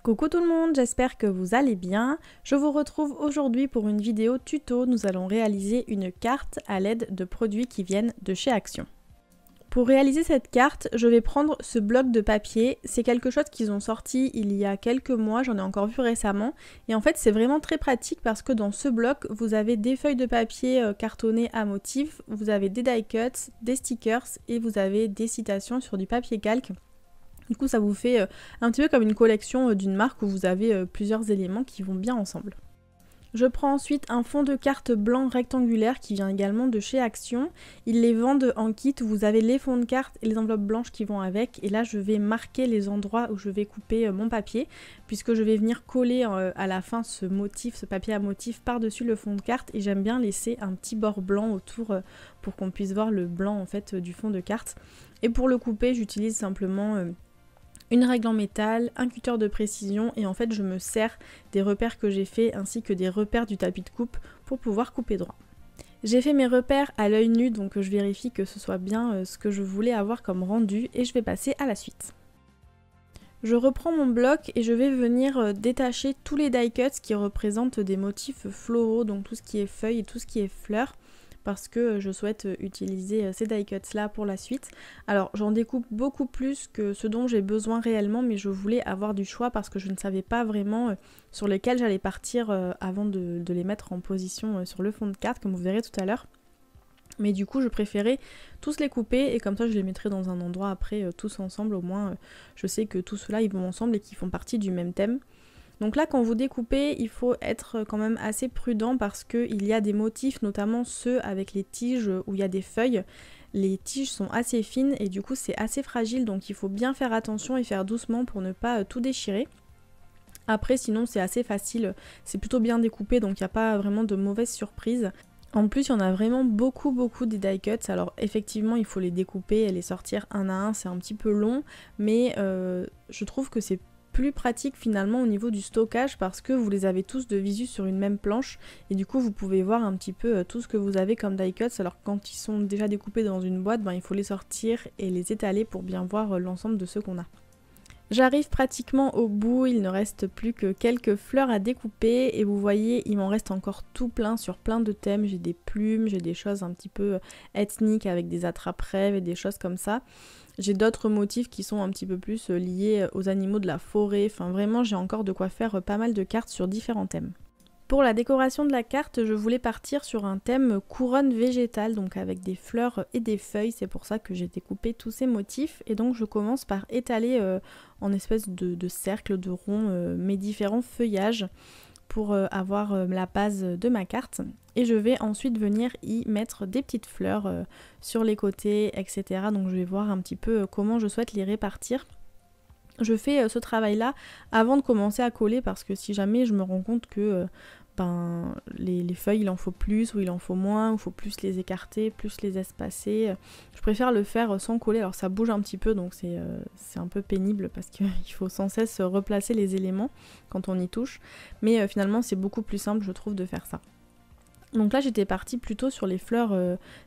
Coucou tout le monde, j'espère que vous allez bien. Je vous retrouve aujourd'hui pour une vidéo tuto. Nous allons réaliser une carte à l'aide de produits qui viennent de chez Action. Pour réaliser cette carte, je vais prendre ce bloc de papier. C'est quelque chose qu'ils ont sorti il y a quelques mois, j'en ai encore vu récemment. Et en fait, c'est vraiment très pratique parce que dans ce bloc, vous avez des feuilles de papier cartonnées à motifs, vous avez des die cuts, des stickers et vous avez des citations sur du papier calque. Du coup, ça vous fait un petit peu comme une collection d'une marque où vous avez plusieurs éléments qui vont bien ensemble. Je prends ensuite un fond de carte blanc rectangulaire qui vient également de chez Action. Ils les vendent en kit, vous avez les fonds de carte et les enveloppes blanches qui vont avec. Et là, je vais marquer les endroits où je vais couper mon papier, puisque je vais venir coller à la fin ce motif, ce papier à motif par-dessus le fond de carte. Et j'aime bien laisser un petit bord blanc autour pour qu'on puisse voir le blanc en fait du fond de carte. Et pour le couper, j'utilise simplement une règle en métal, un cutter de précision et en fait je me sers des repères que j'ai fait ainsi que des repères du tapis de coupe pour pouvoir couper droit. J'ai fait mes repères à l'œil nu donc je vérifie que ce soit bien ce que je voulais avoir comme rendu et je vais passer à la suite. Je reprends mon bloc et je vais venir détacher tous les die cuts qui représentent des motifs floraux, donc tout ce qui est feuilles et tout ce qui est fleurs, parce que je souhaite utiliser ces die cuts là pour la suite. Alors j'en découpe beaucoup plus que ce dont j'ai besoin réellement, mais je voulais avoir du choix parce que je ne savais pas vraiment sur lesquels j'allais partir avant de les mettre en position sur le fond de carte, comme vous verrez tout à l'heure. Mais du coup je préférais tous les couper et comme ça je les mettrai dans un endroit après tous ensemble, au moins je sais que tous ceux-là ils vont ensemble et qu'ils font partie du même thème. Donc là quand vous découpez il faut être quand même assez prudent parce qu'il y a des motifs, notamment ceux avec les tiges où il y a des feuilles. Les tiges sont assez fines et du coup c'est assez fragile, donc il faut bien faire attention et faire doucement pour ne pas tout déchirer. Après sinon c'est assez facile, c'est plutôt bien découpé donc il n'y a pas vraiment de mauvaises surprises. En plus il y en a vraiment beaucoup des die cuts, alors effectivement il faut les découper et les sortir un à un, c'est un petit peu long, mais je trouve que c'est plus pratique finalement au niveau du stockage parce que vous les avez tous de visu sur une même planche et du coup vous pouvez voir un petit peu tout ce que vous avez comme die cuts. Alors quand ils sont déjà découpés dans une boîte, il faut les sortir et les étaler pour bien voir l'ensemble de ceux qu'on a. J'arrive pratiquement au bout, il ne reste plus que quelques fleurs à découper et vous voyez il m'en reste encore tout plein sur plein de thèmes. J'ai des plumes, j'ai des choses un petit peu ethniques avec des attrape-rêves et des choses comme ça. J'ai d'autres motifs qui sont un petit peu plus liés aux animaux de la forêt, enfin vraiment j'ai encore de quoi faire pas mal de cartes sur différents thèmes. Pour la décoration de la carte, je voulais partir sur un thème couronne végétale, donc avec des fleurs et des feuilles, c'est pour ça que j'ai découpé tous ces motifs. Et donc je commence par étaler en espèce de cercle, de rond, mes différents feuillages pour avoir la base de ma carte. Et je vais ensuite venir y mettre des petites fleurs sur les côtés, etc. Donc je vais voir un petit peu comment je souhaite les répartir. Je fais ce travail-là avant de commencer à coller parce que si jamais je me rends compte que les feuilles il en faut plus ou il en faut moins, ou il faut plus les écarter, plus les espacer, je préfère le faire sans coller. Alors ça bouge un petit peu donc c'est un peu pénible parce qu'il faut sans cesse replacer les éléments quand on y touche, mais finalement c'est beaucoup plus simple je trouve de faire ça. Donc là j'étais partie plutôt sur les fleurs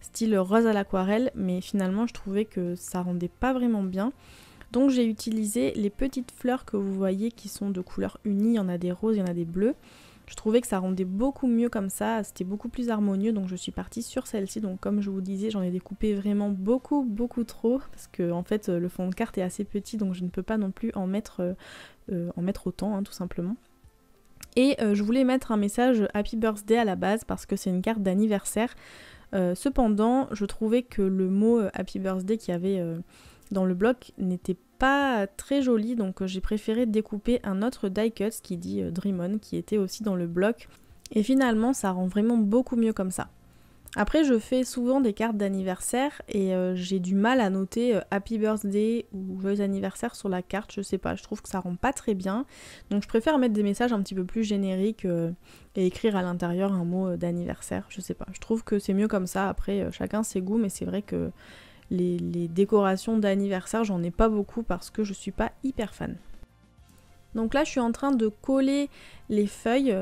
style rose à l'aquarelle, mais finalement je trouvais que ça rendait pas vraiment bien. Donc j'ai utilisé les petites fleurs que vous voyez qui sont de couleurs unies, il y en a des roses, il y en a des bleus. Je trouvais que ça rendait beaucoup mieux comme ça, c'était beaucoup plus harmonieux, donc je suis partie sur celle-ci. Donc comme je vous disais, j'en ai découpé vraiment beaucoup trop, parce que en fait le fond de carte est assez petit, donc je ne peux pas non plus en mettre autant, tout simplement. Et je voulais mettre un message Happy Birthday à la base, parce que c'est une carte d'anniversaire. Cependant, je trouvais que le mot Happy Birthday qu'il y avait dans le bloc n'était pas très joli, donc j'ai préféré découper un autre die cut qui dit Dream On, qui était aussi dans le bloc, et finalement ça rend vraiment beaucoup mieux comme ça. Après je fais souvent des cartes d'anniversaire et j'ai du mal à noter Happy Birthday ou Joyeux anniversaire sur la carte, je sais pas, je trouve que ça rend pas très bien, donc je préfère mettre des messages un petit peu plus génériques et écrire à l'intérieur un mot d'anniversaire, je sais pas, je trouve que c'est mieux comme ça. Après chacun ses goûts, mais c'est vrai que les décorations d'anniversaire, j'en ai pas beaucoup parce que je suis pas hyper fan. Donc là je suis en train de coller les feuilles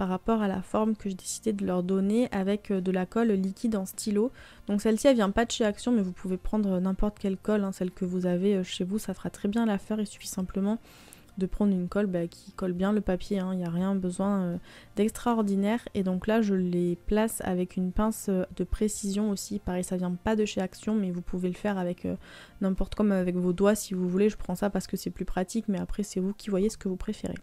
par rapport à la forme que j'ai décidé de leur donner avec de la colle liquide en stylo. Donc celle-ci elle vient pas de chez Action, mais vous pouvez prendre n'importe quelle colle, celle que vous avez chez vous, ça fera très bien l'affaire. Il suffit simplement prendre une colle qui colle bien le papier, hein. Il n'y a rien besoin d'extraordinaire. Et donc là je les place avec une pince de précision aussi, pareil ça vient pas de chez Action mais vous pouvez le faire avec n'importe quoi, avec vos doigts si vous voulez. Je prends ça parce que c'est plus pratique mais après c'est vous qui voyez ce que vous préférez.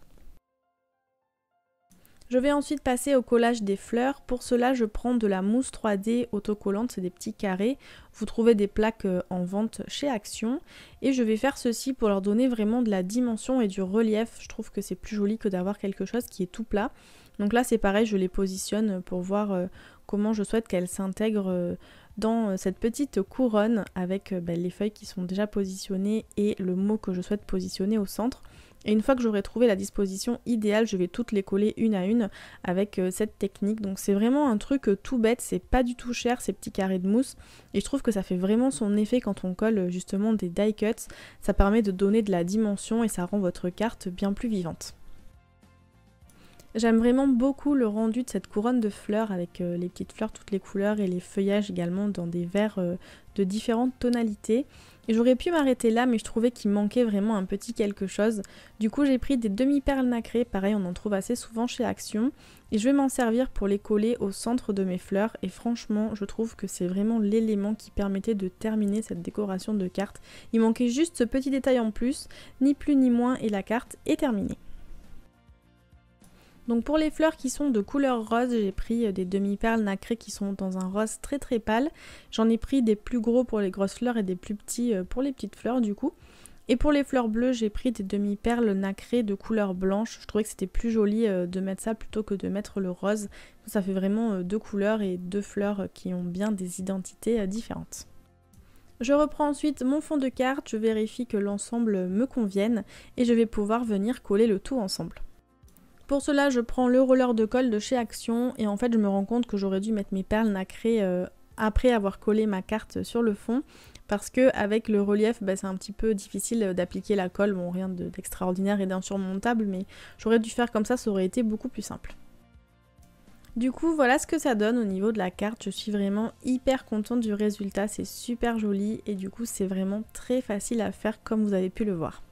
Je vais ensuite passer au collage des fleurs. Pour cela, je prends de la mousse 3D autocollante, c'est des petits carrés. Vous trouvez des plaques en vente chez Action. Et je vais faire ceci pour leur donner vraiment de la dimension et du relief. Je trouve que c'est plus joli que d'avoir quelque chose qui est tout plat. Donc là, c'est pareil, je les positionne pour voir comment je souhaite qu'elles s'intègrent dans cette petite couronne avec les feuilles qui sont déjà positionnées et le mot que je souhaite positionner au centre. Et une fois que j'aurai trouvé la disposition idéale, je vais toutes les coller une à une avec cette technique. Donc c'est vraiment un truc tout bête, c'est pas du tout cher ces petits carrés de mousse. Et je trouve que ça fait vraiment son effet quand on colle justement des die cuts. Ça permet de donner de la dimension et ça rend votre carte bien plus vivante. J'aime vraiment beaucoup le rendu de cette couronne de fleurs avec les petites fleurs, toutes les couleurs et les feuillages également dans des verres de différentes tonalités. Et j'aurais pu m'arrêter là mais je trouvais qu'il manquait vraiment un petit quelque chose. Du coup j'ai pris des demi-perles nacrées, pareil on en trouve assez souvent chez Action. Et je vais m'en servir pour les coller au centre de mes fleurs. Et franchement je trouve que c'est vraiment l'élément qui permettait de terminer cette décoration de carte. Il manquait juste ce petit détail en plus, ni plus ni moins et la carte est terminée. Donc pour les fleurs qui sont de couleur rose, j'ai pris des demi-perles nacrées qui sont dans un rose très très pâle. J'en ai pris des plus gros pour les grosses fleurs et des plus petits pour les petites fleurs du coup. Et pour les fleurs bleues, j'ai pris des demi-perles nacrées de couleur blanche. Je trouvais que c'était plus joli de mettre ça plutôt que de mettre le rose. Ça fait vraiment deux couleurs et deux fleurs qui ont bien des identités différentes. Je reprends ensuite mon fond de carte, je vérifie que l'ensemble me convienne et je vais pouvoir venir coller le tout ensemble. Pour cela, je prends le roller de colle de chez Action et en fait je me rends compte que j'aurais dû mettre mes perles nacrées après avoir collé ma carte sur le fond parce que avec le relief c'est un petit peu difficile d'appliquer la colle, bon rien d'extraordinaire et d'insurmontable mais j'aurais dû faire comme ça aurait été beaucoup plus simple. Du coup voilà ce que ça donne au niveau de la carte, je suis vraiment hyper contente du résultat, c'est super joli et du coup c'est vraiment très facile à faire comme vous avez pu le voir.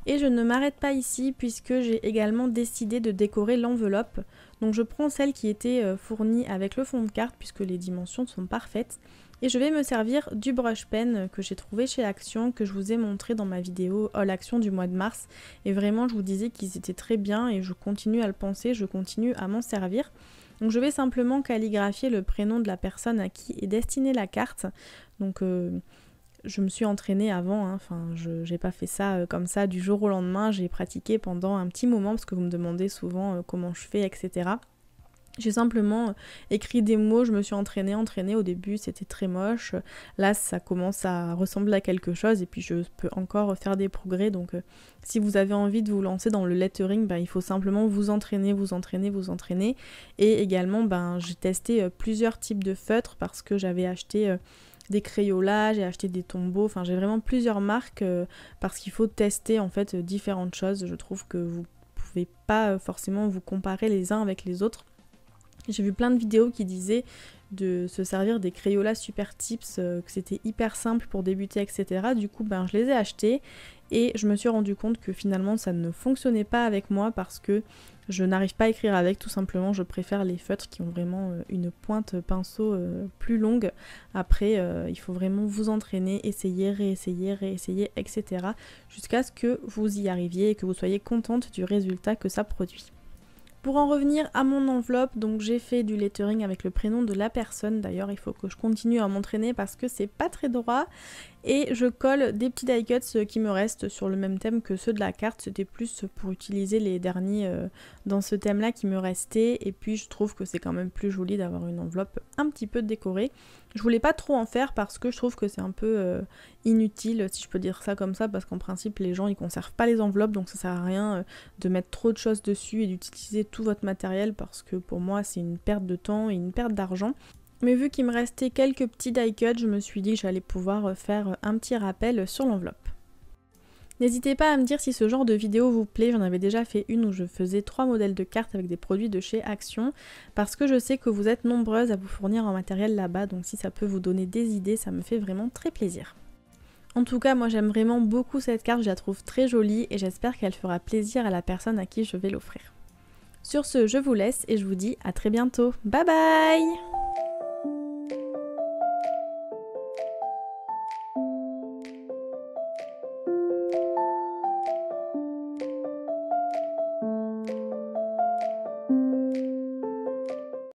Et je ne m'arrête pas ici puisque j'ai également décidé de décorer l'enveloppe. Donc je prends celle qui était fournie avec le fond de carte puisque les dimensions sont parfaites. Et je vais me servir du brush pen que j'ai trouvé chez Action, que je vous ai montré dans ma vidéo Haul Action du mois de mars. Et vraiment je vous disais qu'ils étaient très bien et je continue à le penser, je continue à m'en servir. Donc je vais simplement calligraphier le prénom de la personne à qui est destinée la carte. Donc je me suis entraînée avant, hein. Enfin j'ai pas fait ça comme ça du jour au lendemain, j'ai pratiqué pendant un petit moment parce que vous me demandez souvent comment je fais, etc. J'ai simplement écrit des mots, je me suis entraînée, au début c'était très moche, là ça commence à ressembler à quelque chose et puis je peux encore faire des progrès, donc si vous avez envie de vous lancer dans le lettering, il faut simplement vous entraîner et également j'ai testé plusieurs types de feutres parce que j'avais acheté des Crayolas, j'ai acheté des Tombow, enfin j'ai vraiment plusieurs marques parce qu'il faut tester en fait différentes choses. Je trouve que vous pouvez pas forcément vous comparer les uns avec les autres. J'ai vu plein de vidéos qui disaient de se servir des Crayolas Super Tips, que c'était hyper simple pour débuter, etc. Du coup je les ai achetés et je me suis rendu compte que finalement ça ne fonctionnait pas avec moi parce que je n'arrive pas à écrire avec, tout simplement je préfère les feutres qui ont vraiment une pointe pinceau plus longue. Après il faut vraiment vous entraîner, essayer, réessayer, etc. jusqu'à ce que vous y arriviez et que vous soyez contente du résultat que ça produit. Pour en revenir à mon enveloppe, donc j'ai fait du lettering avec le prénom de la personne. D'ailleurs, il faut que je continue à m'entraîner parce que c'est pas très droit. Et je colle des petits die cuts qui me restent sur le même thème que ceux de la carte. C'était plus pour utiliser les derniers dans ce thème-là qui me restaient. Et puis je trouve que c'est quand même plus joli d'avoir une enveloppe un petit peu décorée. Je voulais pas trop en faire parce que je trouve que c'est un peu inutile, si je peux dire ça comme ça, parce qu'en principe les gens ils conservent pas les enveloppes, donc ça sert à rien de mettre trop de choses dessus et d'utiliser tout votre matériel parce que pour moi c'est une perte de temps et une perte d'argent. Mais vu qu'il me restait quelques petits die cuts, je me suis dit que j'allais pouvoir faire un petit rappel sur l'enveloppe. N'hésitez pas à me dire si ce genre de vidéo vous plaît, j'en avais déjà fait une où je faisais 3 modèles de cartes avec des produits de chez Action, parce que je sais que vous êtes nombreuses à vous fournir en matériel là-bas, donc si ça peut vous donner des idées, ça me fait vraiment très plaisir. En tout cas, moi j'aime vraiment beaucoup cette carte, je la trouve très jolie et j'espère qu'elle fera plaisir à la personne à qui je vais l'offrir. Sur ce, je vous laisse et je vous dis à très bientôt. Bye bye!